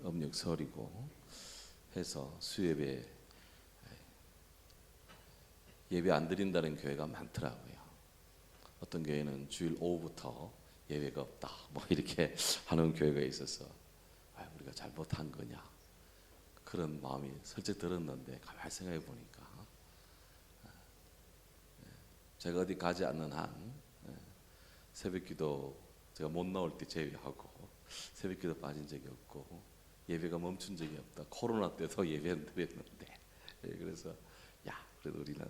음력설이고 해서 수예배 예배 안 드린다는 교회가 많더라고요. 어떤 교회는 주일 오후부터 예배가 없다 뭐 이렇게 하는 교회가 있어서 우리가 잘못한 거냐 그런 마음이 슬쩍 들었는데 가만히 생각해 보니까 제가 어디 가지 않는 한 새벽기도 제가 못 나올 때 제외하고 새벽기도 빠진 적이 없고 예배가 멈춘 적이 없다. 코로나 때도 예배는 드렸는데 그래서 그래도 우리는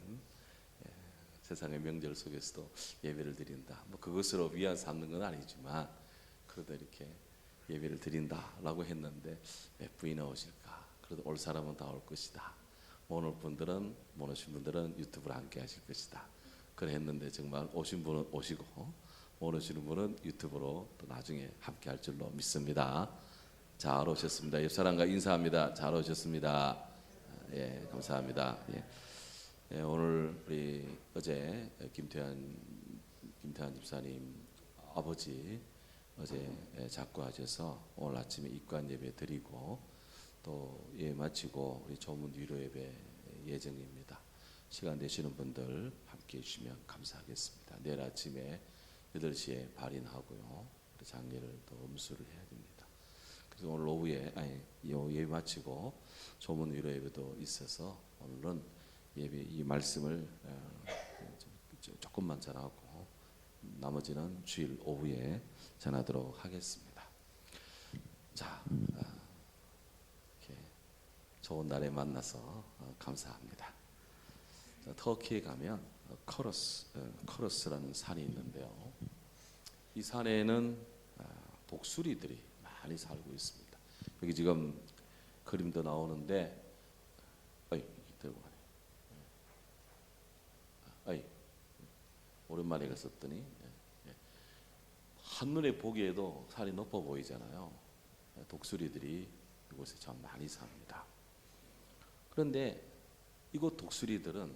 세상의 명절 속에서도 예배를 드린다. 뭐 그것으로 위안 삼는 건 아니지만 그래도 이렇게 예배를 드린다라고 했는데 몇 분이나 오실까? 그래도 올 사람은 다 올 것이다. 못 올 분들은 못 오신 분들은 유튜브로 함께 하실 것이다. 그래 했는데 정말 오신 분은 오시고 못 오시는 분은 유튜브로 또 나중에 함께 할 줄로 믿습니다. 잘 오셨습니다. 옆 사람과 인사합니다. 잘 오셨습니다. 예, 감사합니다. 오늘 우리 어제 김태환 집사님 아버지 어제 작고하셔서 오늘 아침에 입관 예배 드리고 또 마치고 우리 조문 위로 예배 예정입니다. 시간 되시는 분들 함께 해주시면 감사하겠습니다. 내일 아침에 8시에 발인하고요. 장례를 또 음수를 해야 됩니다. 그래서 오늘 오후에 예배 마치고 조문 위로 예배도 있어서 오늘은 예배 이 말씀을 조금만 전하고 나머지는 주일 오후에 전하도록 하겠습니다. 자, 이렇게 좋은 날에 만나서 감사합니다. 자, 터키에 가면 커러스라는 산이 있는데요. 이 산에는 독수리들이 많이 살고 있습니다. 여기 지금 그림도 나오는데, 들고 가네. 오랜만에 갔었더니 한눈에 보기에도 산이 높아 보이잖아요. 독수리들이 이곳에 참 많이 삽니다. 그런데 이곳 독수리들은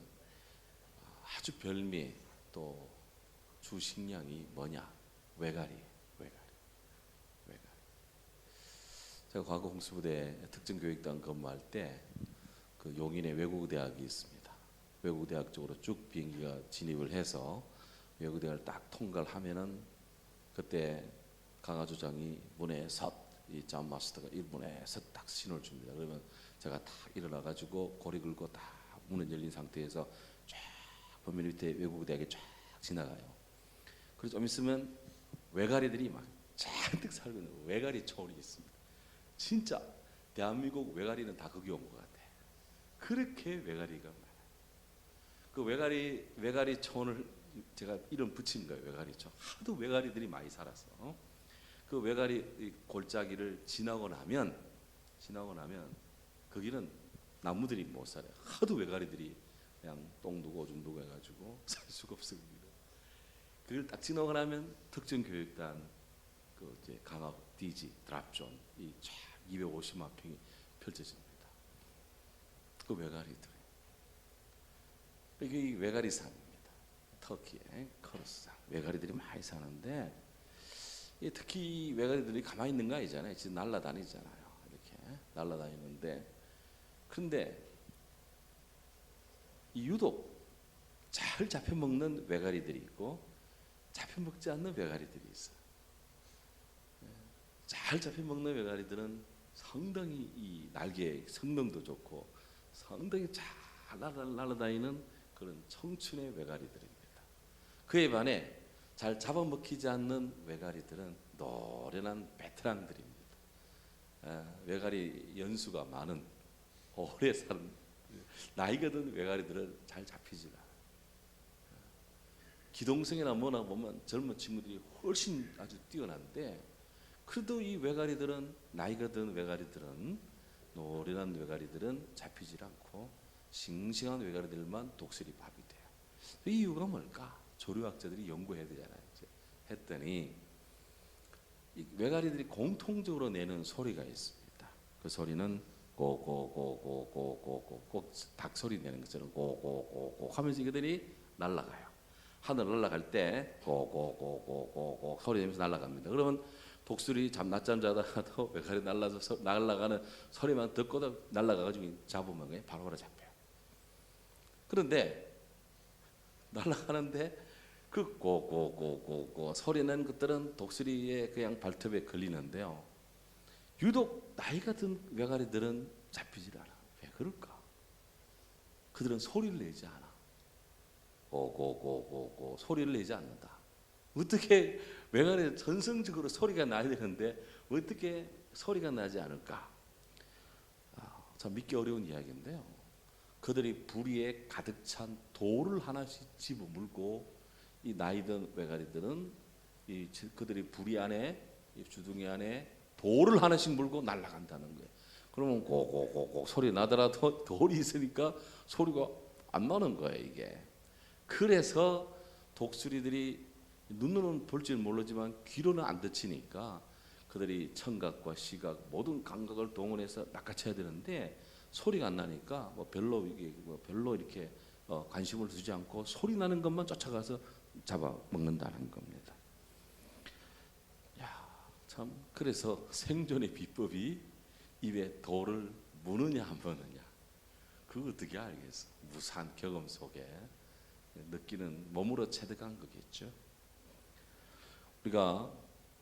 아주 별미 또 주 식량이 뭐냐? 외가리. 제가 과거 홍수부대 특전교육단 근무할 때 그 용인에 외국대학이 있습니다. 외국대학 쪽으로 쭉 비행기가 진입을 해서 외국대학을 딱 통과를 하면은 그때 강하조장이 문에서 이 잠마스터가 이 문에서 딱 신호를 줍니다. 그러면 제가 딱 일어나 가지고 고리 긁고 딱 문은 열린 상태에서 쫙 보면 밑에 외국대학이 쫙 지나가요. 그래서 좀 있으면 외가리들이 막 잔뜩 살고 있는 외가리 초원이 있습니다. 진짜 대한민국 외가리는 다 거기 온 것 같아. 그렇게 외가리가 많아요. 그 외가리 초원을 제가 이름 붙인 거예요. 외가리초. 하도 외가리들이 많이 살아서 그 외가리 골짜기를 지나고 나면 거기는 나무들이 못 살아요. 하도 외가리들이 그냥 똥 두고 오줌 두고 해가지고 살 수가 없습니다. 그걸 딱 지나고 나면 특전교육단 그 이제 강화 DG 드랍존 이 쫙 250만 평이 펼쳐집니다. 그 외가리들. 이게 외가리 산입니다. 터키의 커러스 산. 외가리들이 많이 사는데 특히 외가리들이 가만히 있는 거 아니잖아요. 지금 날아다니잖아요. 이렇게 날아다니는데 그런데 유독 잘 잡혀먹는 외가리들이 있고 잡혀먹지 않는 외가리들이 있어요. 잘 잡혀먹는 외가리들은 상당히 이 날개 성능도 좋고 상당히 잘 날아다니는 그런 청춘의 외가리들입니다. 그에 반해 잘 잡아먹히지 않는 외가리들은 노련한 베테랑들입니다. 외가리 연수가 많은 오래 사는 나이가 든 외가리들은 잘 잡히지 않아요. 기동성이나 뭐나 보면 젊은 친구들이 훨씬 아주 뛰어난데 그래도 이 외가리들은 나이가 든 외가리들은 노련한 외가리들은 잡히질 않고 싱싱한 외가리들만 독수리 밥이 돼요. 이 이유가 뭘까? 조류학자들이 연구해야 되잖아요. 했더니 이 외가리들이 공통적으로 내는 소리가 있습니다. 그 소리는 고고고고고고고 닭 소리 내는 것처럼 고고고고 하면서 이들이 날아가요. 하늘 날아갈 때 고고고고고고 소리 내면서 날아갑니다. 그러면 독수리 낮잠 자다가도 외가리 날아가는 소리만 듣고도 날아가가지고 잡으면 바로 잡혀요. 그런데 날아가는데 그 고고고고고 소리는 것들은 독수리의 그냥 발톱에 걸리는데요. 유독 나이가 든 외가리들은 잡히질 않아. 왜 그럴까? 그들은 소리를 내지 않아. 고고고고고 소리를 내지 않는다. 어떻게 외가리 전성적으로 소리가 나야 되는데 어떻게 소리가 나지 않을까? 참 믿기 어려운 이야기인데요. 그들이 부리에 가득 찬 돌을 하나씩 집어물고 이 나이든 외가리들은 그들이 부리 안에 이 주둥이 안에 돌을 하나씩 물고 날아간다는 거예요. 그러면 고고고고 소리 나더라도 돌이 있으니까 소리가 안 나는 거예요, 이게. 그래서 독수리들이 눈으로는 볼 줄 모르지만 귀로는 안 듣히니까 그들이 청각과 시각 모든 감각을 동원해서 낚아채야 되는데 소리가 안 나니까 별로 이렇게 관심을 두지 않고 소리 나는 것만 쫓아가서 잡아 먹는다는 겁니다. 참 그래서 생존의 비법이 입에 돌을 무느냐 안 무느냐, 그거 어떻게 알겠어? 무사한 경험 속에 느끼는 몸으로 체득한 거겠죠. 우리가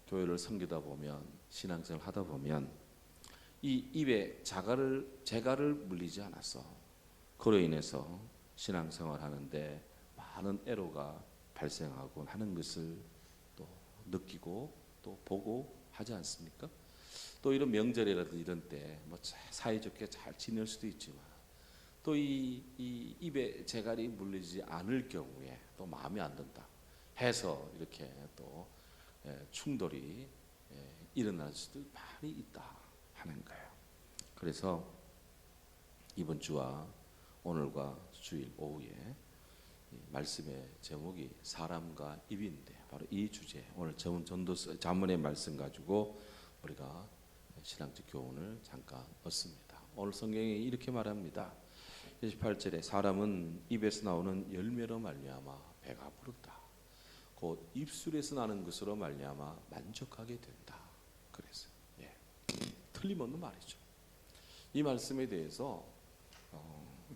교회를 섬기다 보면 신앙생활 하다 보면 이 입에 재갈을 물리지 않았어. 그로 인해서 신앙생활 하는데 많은 애로가 발생하고 하는 것을 또 느끼고 또 보고 하지 않습니까? 또 이런 명절이라든지 이런 때 뭐 사이좋게 잘 지낼 수도 있지만 또 이 입에 재갈이 물리지 않을 경우에 또 마음에 안 든다 해서 이렇게 또 충돌이 일어날 수도 많이 있다 하는 거예요. 그래서 이번 주와 오늘과 주일 오후에 말씀의 제목이 사람과 입인데 바로 이 주제, 오늘 전도서 자문의 말씀 가지고 우리가 신앙적 교훈을 잠깐 얻습니다. 오늘 성경이 이렇게 말합니다. 28절에 사람은 입에서 나오는 열매로 말미암아 배가 부르다. 곧 입술에서 나는 것으로 말미암아 만족하게 된다. 그래서 틀림없는 말이죠. 이 말씀에 대해서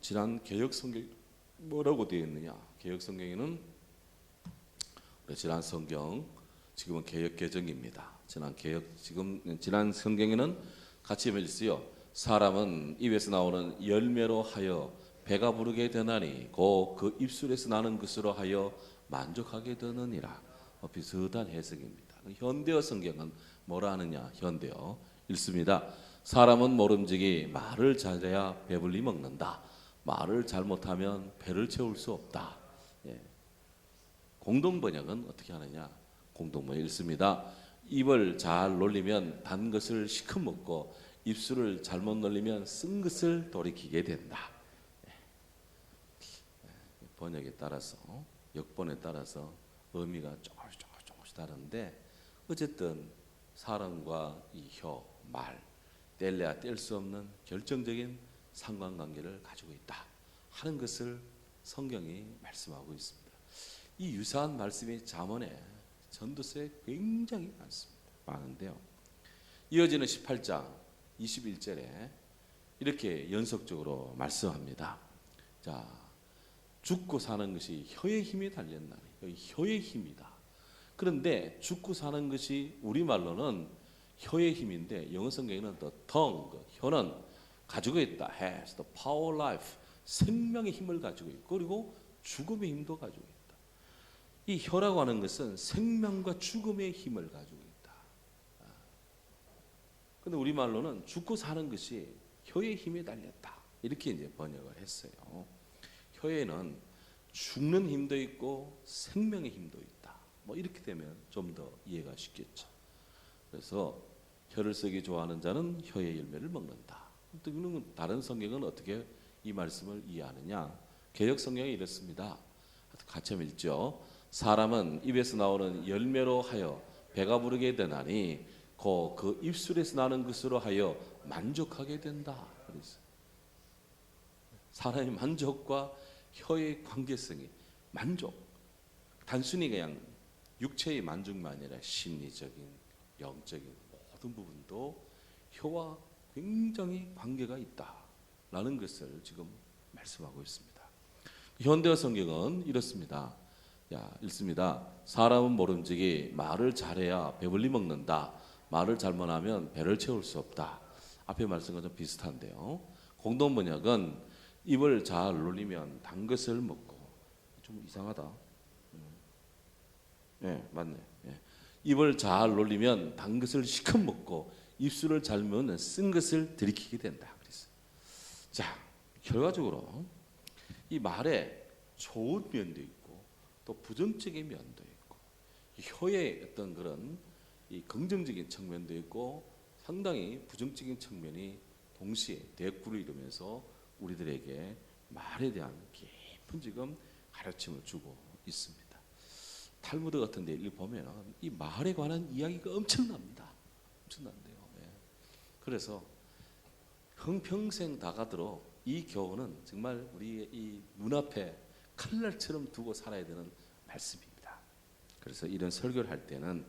지난 개역 성경 뭐라고 되어 있느냐? 개역 성경에는 지난 성경 지금은 개역 개정입니다. 지난 성경에는 같이 읽으세요. 사람은 입에서 나오는 열매로 하여 배가 부르게 되나니 곧 그 입술에서 나는 것으로 하여 만족하게 되느니라. 비슷한 해석입니다. 현대어 성경은 뭐라 하느냐? 현대어 읽습니다. 사람은 모름지기 말을 잘해야 배불리 먹는다. 말을 잘못하면 배를 채울 수 없다. 공동 번역은 어떻게 하느냐? 공동 번역 읽습니다. 입을 잘 놀리면 단 것을 시큼 먹고 입술을 잘못 놀리면 쓴 것을 돌이키게 된다. 번역에 따라서 역본에 따라서 의미가 조금씩 다른데 어쨌든 사람과 이 혀, 말 뗄래야 뗄 수 없는 결정적인 상관관계를 가지고 있다 하는 것을 성경이 말씀하고 있습니다. 이 유사한 말씀이 잠언에 전도서에 굉장히 많은데요. 이어지는 18장 21절에 이렇게 연속적으로 말씀합니다. 자, 죽고 사는 것이 혀의 힘이 달렸나니, 혀의 힘이다. 그런데 죽고 사는 것이 우리말로는 혀의 힘인데 영어 성경에는 the tongue, 혀는 가지고 있다. has the power of life, 생명의 힘을 가지고 있고 그리고 죽음의 힘도 가지고 있다. 이 혀라고 하는 것은 생명과 죽음의 힘을 가지고 있다. 그런데 우리말로는 죽고 사는 것이 혀의 힘에 달렸다. 이렇게 이제 번역을 했어요. 혀에는 죽는 힘도 있고 생명의 힘도 있다. 뭐 이렇게 되면 좀 더 이해가 쉽겠죠. 그래서 혀를 쓰기 좋아하는 자는 혀의 열매를 먹는다. 또 다른 성경은 어떻게 이 말씀을 이해하느냐? 개역 성경이 이렇습니다. 같이 한번 읽죠. 사람은 입에서 나오는 열매로 하여 배가 부르게 되나니 그 입술에서 나는 것으로 하여 만족하게 된다. 그래서 사람의 만족과 혀의 관계성이 만족, 단순히 그냥 육체의 만족만 아니라 심리적인 영적인 모든 부분도 혀와 굉장히 관계가 있다라는 것을 지금 말씀하고 있습니다. 현대어 성경은 이렇습니다. 읽습니다. 사람은 모름지기 말을 잘해야 배불리 먹는다. 말을 잘못하면 배를 채울 수 없다. 앞에 말씀과 좀 비슷한데요. 공동 번역은 입을 잘 놀리면 단 것을 먹고, 좀 이상하다. 맞네. 입을 잘 놀리면 단 것을 시컷 먹고 입술을 잘 무는 쓴 것을 들이키게 된다. 그래서 자, 결과적으로 이 말에 좋은 면도 있고 또 부정적인 면도 있고, 혀의 어떤 그런 이 긍정적인 측면도 있고 상당히 부정적인 측면이 동시에 대꾸를 이루면서 우리들에게 말에 대한 깊은 지금 가르침을 주고 있습니다. 탈무드 같은 데 보면 이 말에 관한 이야기가 엄청납니다. 엄청난데요. 그래서 평생 다가도록 이 교훈은 정말 우리의 이 눈앞에 칼날처럼 두고 살아야 되는 말씀입니다. 그래서 이런 설교를 할 때는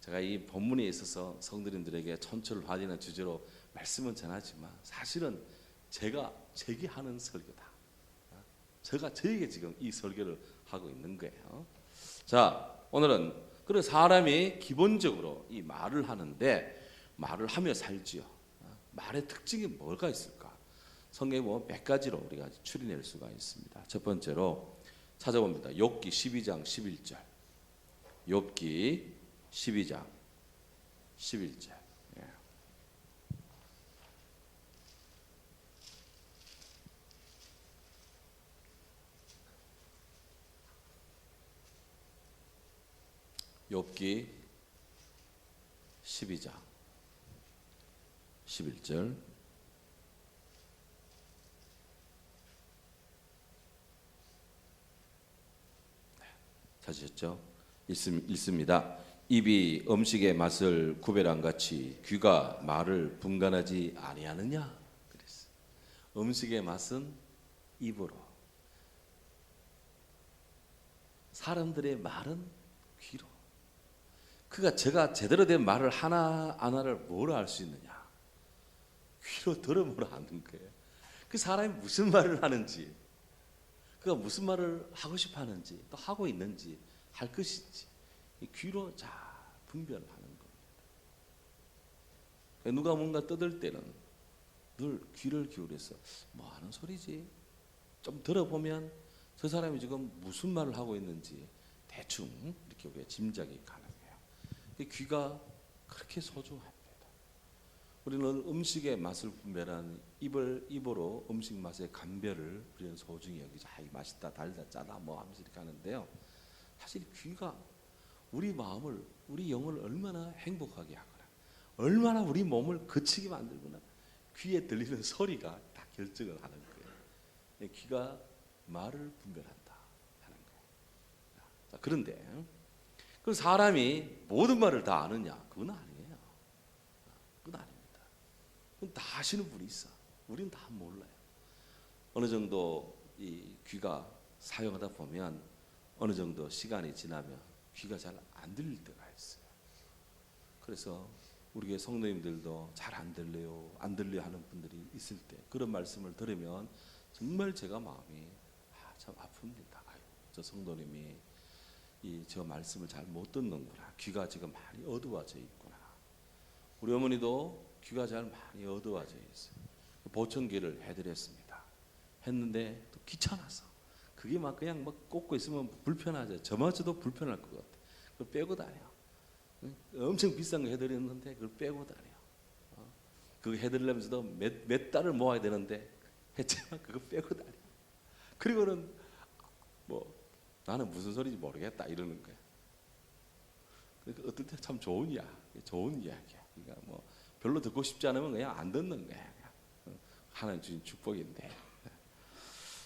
제가 이 본문에 있어서 성도님들에게 천초를 화리는 주제로 말씀은 전하지만 사실은 제게 하는 설교다. 제가 저에게 지금 이 설교를 하고 있는 거예요. 자, 오늘은 그런 사람이 기본적으로 이 말을 하는데 말을 하며 살지요. 말의 특징이 뭐가 있을까? 성경에 보면 몇 가지로 우리가 추리낼 수가 있습니다. 첫 번째로 찾아봅니다. 욥기 12장 11절. 욥기 12장 11절. 욥기 12장 11절. 찾으셨죠? 읽습니다. 입이 음식의 맛을 구별한 같이 귀가 말을 분간하지 아니하느냐? 그랬어요. 음식의 맛은 입으로, 사람들의 말은 귀로. 그가 제가 제대로 된 말을 하나하나를 뭐로 알 수 있느냐? 귀로 들으므로 아는 거예요. 그 사람이 무슨 말을 하는지, 그가 무슨 말을 하고 싶어 하는지, 또 하고 있는지, 할 것인지 귀로 잘 분별하는 겁니다. 누가 뭔가 떠들 때는 늘 귀를 기울여서 뭐 하는 소리지? 좀 들어보면 저 사람이 지금 무슨 말을 하고 있는지 대충 이렇게 우리가 짐작이 가능해요. 귀가 그렇게 소중합니다. 우리는 음식의 맛을 분별한 입으로 음식 맛의 감별을 우리는 소중히 여기죠. 이 맛있다, 달다, 짜다 뭐 하면서 이렇게 하는데요. 사실 귀가 우리 마음을, 우리 영혼을 얼마나 행복하게 하거나 얼마나 우리 몸을 거치게 만들거나 귀에 들리는 소리가 다 결정을 하는 거예요. 귀가 말을 분별한다 하는 거예요. 자, 그런데 그 사람이 모든 말을 다 아느냐? 그건 아니에요. 그건 아닙니다. 그건 다 아시는 분이 있어. 우리는 다 몰라요. 어느 정도 이 귀가 사용하다 보면 어느 정도 시간이 지나면 귀가 잘 안 들릴 때가 있어요. 그래서 우리 교회 성도님들도 잘 안 들려요, 안 들려 하는 분들이 있을 때 그런 말씀을 들으면 정말 제가 마음이 참 아픕니다. 저 성도님이 저 말씀을 잘 못 듣는구나. 귀가 지금 많이 어두워져 있구나. 우리 어머니도 귀가 잘 많이 어두워져 있어요. 보청기를 해드렸습니다. 했는데 또 귀찮아서 그게 막 그냥 막 꽂고 있으면 불편하죠. 저마저도 불편할 것 같아. 그걸 빼고 다녀. 엄청 비싼 거 해드렸는데 그걸 빼고 다녀. 그거 해드리려면서도 몇 달을 모아야 되는데 했지만 그거 빼고 다녀. 그리고는 뭐 나는 무슨 소리인지 모르겠다 이러는 거야. 그러니까 어떨 때 참 좋은 이야기야. 그러니까 뭐 별로 듣고 싶지 않으면 그냥 안 듣는 거야. 하나님 주신 축복인데.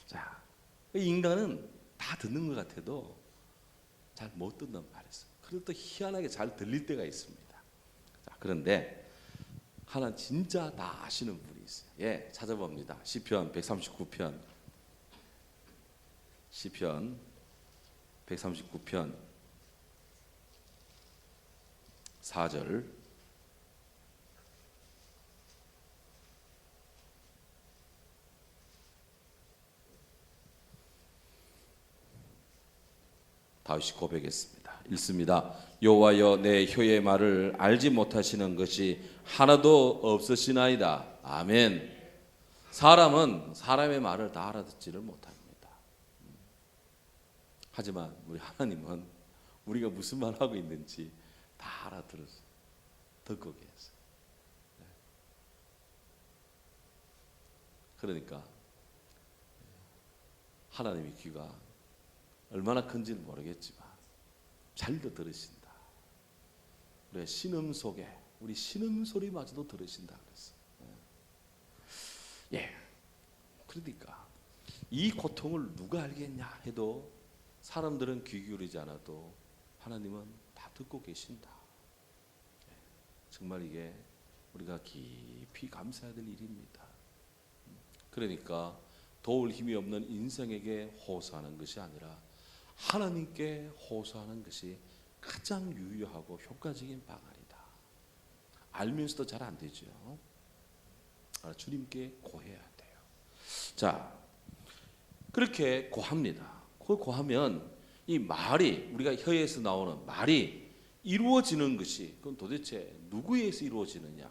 자, 인간은 다 듣는 것 같아도 잘 못 듣는 말이었어. 그래도 또 희한하게 잘 들릴 때가 있습니다. 자, 그런데 하나 진짜 다 아시는 분이 있어요. 찾아봅니다. 시편 139편. 시편 139편 4절 다윗이 고백했습니다. 읽습니다. 여호와여, 내 혀의 말을 알지 못하시는 것이 하나도 없으시나이다. 아멘. 사람은 사람의 말을 다 알아듣지를 못합니다. 하지만 우리 하나님은 우리가 무슨 말 하고 있는지 다 알아들어서 듣고 계세요. 그러니까 하나님의 귀가 얼마나 큰지는 모르겠지만 잘도 들으신다. 우리 신음 속에 우리 신음 소리마저도 들으신다 그랬어요. 예. 그러니까 이 고통을 누가 알겠냐 해도 사람들은 귀 기울이지 않아도 하나님은 다 듣고 계신다. 예. 정말 이게 우리가 깊이 감사해야 될 일입니다. 그러니까 도울 힘이 없는 인생에게 호소하는 것이 아니라 하나님께 호소하는 것이 가장 유효하고 효과적인 방안이다. 알면서도 잘 안 되죠. 주님께 고해야 돼요. 자, 그렇게 고합니다. 그 고하면 이 말이 우리가 혀에서 나오는 말이 이루어지는 것이 그건 도대체 누구에 의해서 이루어지느냐?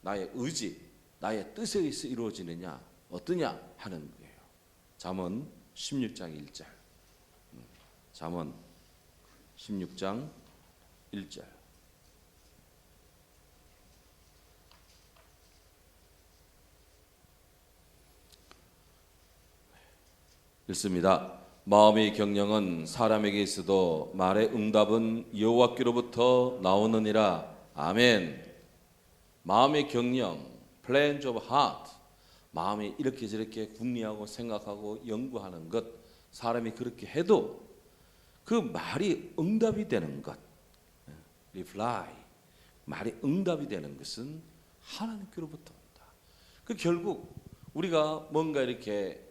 나의 의지, 나의 뜻에 의해서 이루어지느냐? 어떠냐 하는 거예요. 잠언 16장 1절. 잠언 16장 1절. 읽습니다. 마음의 경영은 사람에게 있어도 말의 응답은 여호와께로부터 나오느니라. 아멘. 마음의 경영, plans of heart, 마음이 이렇게 저렇게 궁리하고 생각하고 연구하는 것, 사람이 그렇게 해도 그 말이 응답이 되는 것, reply, 말이 응답이 되는 것은 하나님께로부터 온다. 그 결국 우리가 뭔가 이렇게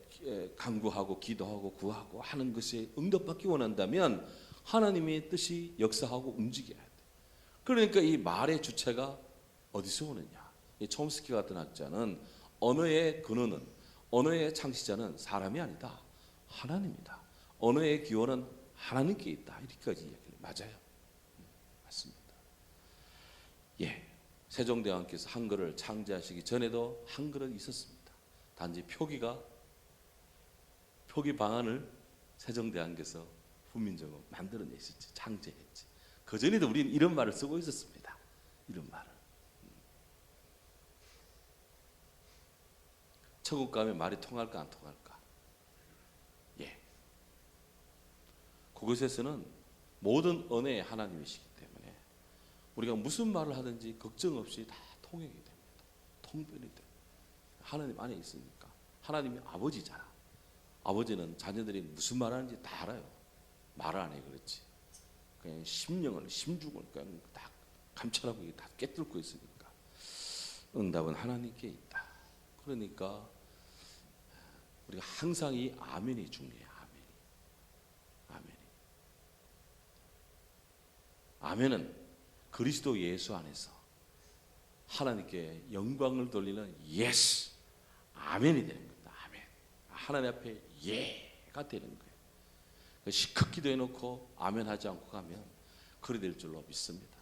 간구하고 기도하고 구하고 하는 것이 응답받기 원한다면 하나님의 뜻이 역사하고 움직여야 돼. 그러니까 이 말의 주체가 어디서 오느냐? 이 촘스키 같은 학자는 언어의 근원은, 언어의 창시자는 사람이 아니다, 하나님이다. 언어의 기원은 하나님께 있다. 이렇게까지 이야기를 맞아요. 맞습니다. 예, 세종대왕께서 한글을 창제하시기 전에도 한글은 있었습니다. 단지 표기 방안을 세종대왕께서 훈민정음 만들어내셨지, 창제했지. 그 전에도 우리는 이런 말을 쓰고 있었습니다. 이런 말을. 천국 가면 말이 통할까 안 통할까? 예. 그곳에서는 모든 언어의 하나님이시기 때문에 우리가 무슨 말을 하든지 걱정 없이 다 통역이 됩니다. 통변이 됩니다. 하나님 안에 있으니까. 하나님이 아버지잖아. 아버지는 자녀들이 무슨 말하는지 다 알아요. 말을 안 해 그렇지. 그냥 심령을, 심중을 그냥 다 감찰하고 다 꿰뚫고 있으니까. 응답은 하나님께 있다. 그러니까 우리가 항상 이 아멘이 중요해요. 아멘이. 아멘은 그리스도 예수 안에서 하나님께 영광을 돌리는 예스, 아멘이 되는 겁니다. 아멘. 하나님 앞에 예가 되는 거예요. 시컷 기도해놓고 아멘 하지 않고 가면 그리 될 줄로 믿습니다.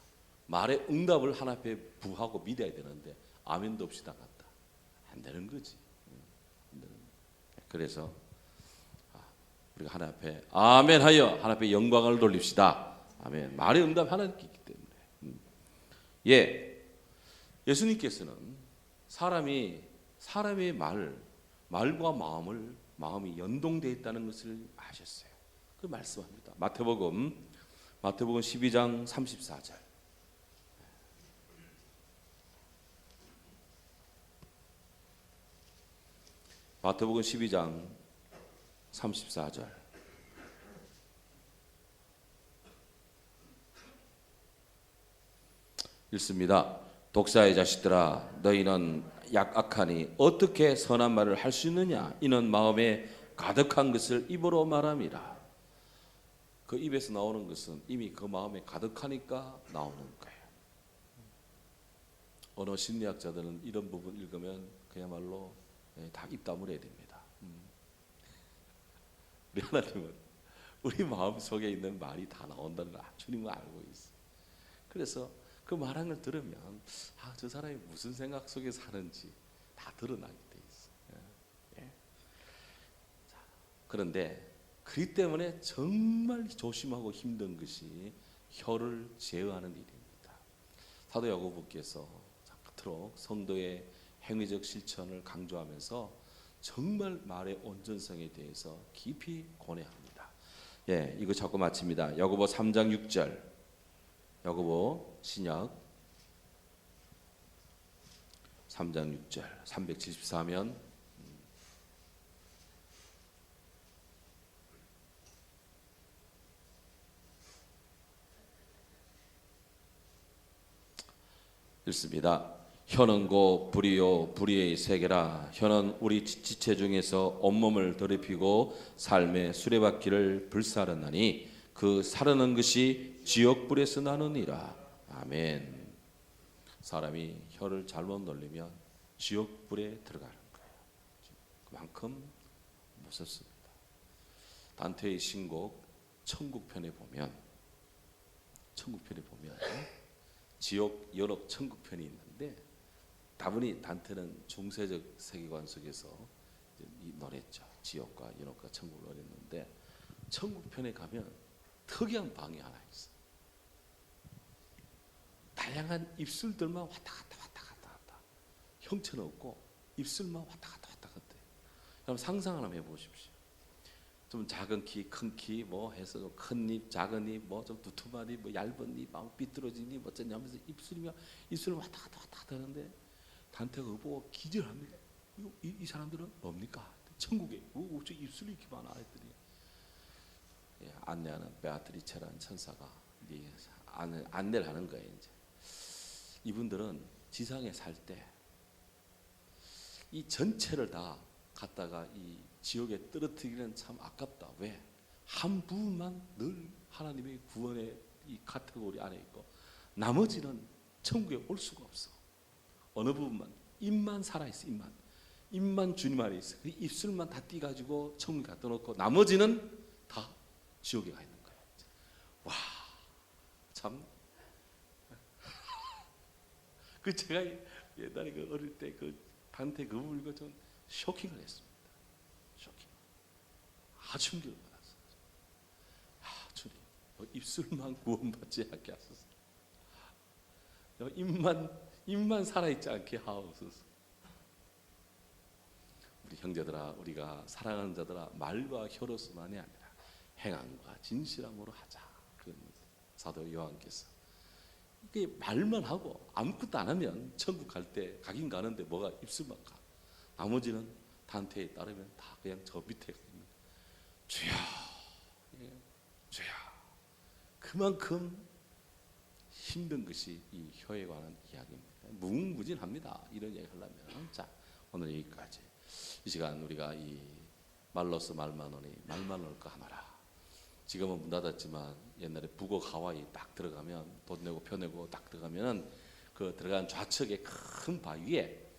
말의 응답을 하나님 앞에 부하고 믿어야 되는데 아멘도 없이 나갔다. 안 되는 거지. 안 되는 거예요. 그래서 우리가 하나님 앞에 아멘 하여 하나님 앞에 영광을 돌립시다. 아멘. 말의 응답 하나님께 있기 때문에. 예, 예수님께서는 사람의 말과 마음이 연동되어 있다는 것을 아셨어요. 그 말씀합니다. 마태복음 12장 34절. 마태복음 12장 34절. 읽습니다. 독사의 자식들아, 너희는 약악하니 어떻게 선한 말을 할 수 있느냐? 이는 마음에 가득한 것을 입으로 말함이라. 그 입에서 나오는 것은 이미 그 마음에 가득하니까 나오는 거예요. 언어 심리학자들은 이런 부분 읽으면 그야말로 다 입 다물어야 됩니다. 우리 하나님은 우리 마음 속에 있는 말이 다 나온다는 걸 주님은 알고 있어. 그래서 그 말한 걸 들으면 저 사람이 무슨 생각 속에 사는지 다 드러나게 돼 있어. 예. 자, 그런데 그렇기 때문에 정말 조심하고 힘든 것이 혀를 제어하는 일입니다. 사도 야고보께서 그토록 성도의 행위적 실천을 강조하면서 정말 말의 온전성에 대해서 깊이 고뇌합니다. 예, 이거 자꾸 마칩니다. 야고보 3장 6절. 야고보 신약 3장 6절 374면 읽습니다. 혀는 곧 불이요 불의의 세계라. 혀는 우리 지체 중에서 온몸을 더럽히고 삶의 수레바퀴를 불사르나니 그 사르는 것이 지옥불에서 나느니라. 아멘. 사람이 혀를 잘못 놀리면 지옥불에 들어가는 거예요. 그만큼 무섭습니다. 단테의 신곡 천국편에 보면 지옥, 연옥, 천국편이 있는데 다분히 단테는 중세적 세계관 속에서 이 노래죠. 지옥과 연옥과 천국을 노랬는데 천국편에 가면 특이한 방이 하나 있어. 다양한 입술들만 왔다 갔다. 형체는 없고 입술만 왔다 갔다. 그럼 상상 한번 해보십시오. 좀 작은 키, 큰 키, 뭐 해서 좀 큰 입, 작은 입, 뭐 좀 두툼한 입, 뭐 얇은 입, 삐뚤어진 입, 어쩌냐 하면서 입술을 왔다 갔다 하는데 단테가 보고 기절합니다. 이 사람들은 뭡니까? 천국에 저 입술이 이렇게 많아 했더니 안내하는 베아트리체라는 천사가 안내를 하는 거예요. 이제 이분들은 지상에 살 때 이 전체를 다 갖다가 이 지옥에 떨어뜨리기는 참 아깝다. 왜? 한 부분만 늘 하나님의 구원의 이 카테고리 안에 있고 나머지는 천국에 올 수가 없어. 어느 부분만 입만 살아있어. 입만 주님 안에 있어. 그 입술만 다 띄가지고 천국에 갖다 놓고 나머지는 다 지옥에 가 있는 거야. 와, 참. 그 제가 옛날에 그 어릴 때 그 단테 그 부분 읽고 좀 쇼킹을 했습니다. 쇼킹. 아주 충격을 받았어요. 주님, 입술만 구원받지 않게 하소서. 입만 살아있지 않게 하옵소서. 우리 형제들아, 우리가 사랑하는 자들아, 말과 혀로서만이 아니라 행함과 진실함으로 하자. 그런 사도 요한께서 이게 말만 하고 아무것도 안 하면 천국 갈 때 가긴 가는데 뭐가 입술만 가. 나머지는 단테에 따르면 다 그냥 저 밑에 가 있는. 주여, 주여. 그만큼 힘든 것이 이 혀에 관한 이야기입니다. 무궁무진합니다. 이런 얘기 하려면. 자, 오늘 여기까지. 이 시간 우리가 이 말로서 말만 오니 말만 올까 하노라. 지금은 문 닫았지만 옛날에 북옥 하와이 딱 들어가면 돈 내고 표 내고 딱 들어가면은 그 들어간 좌측에 큰 바위에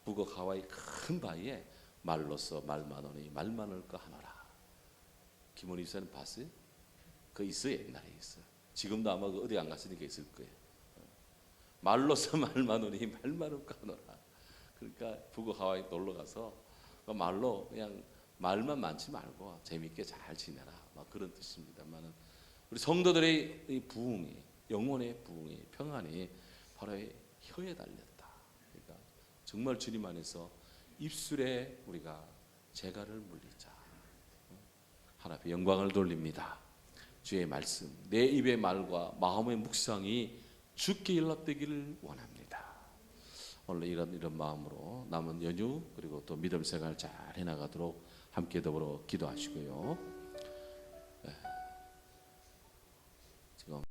북옥 하와이 큰 바위에 말로서 말만 오니 말만 올까 하노라. 김원희 씨는 봤어요? 그거 있어요. 옛날에 있어요. 지금도 아마 어디 안 갔으니까 있을 거예요. 말로서 말만 오니 말만 올까 하노라. 그러니까 북옥 하와이 놀러 가서 말로 그냥 말만 많지 말고 재밌게 잘 지내라. 막 그런 뜻입니다만은 우리 성도들의 이 부흥이, 영혼의 부흥이, 평안이 바로 이 혀에 달렸다. 그러니까 정말 주님 안에서 입술에 우리가 재갈을 물리자. 하나님의 영광을 돌립니다. 주의 말씀, 내 입의 말과 마음의 묵상이 주께 연락되기를 원합니다. 오늘 이런 마음으로 남은 연휴 그리고 또 믿음 생활 잘 해나가도록 함께 더불어 기도하시고요. 지금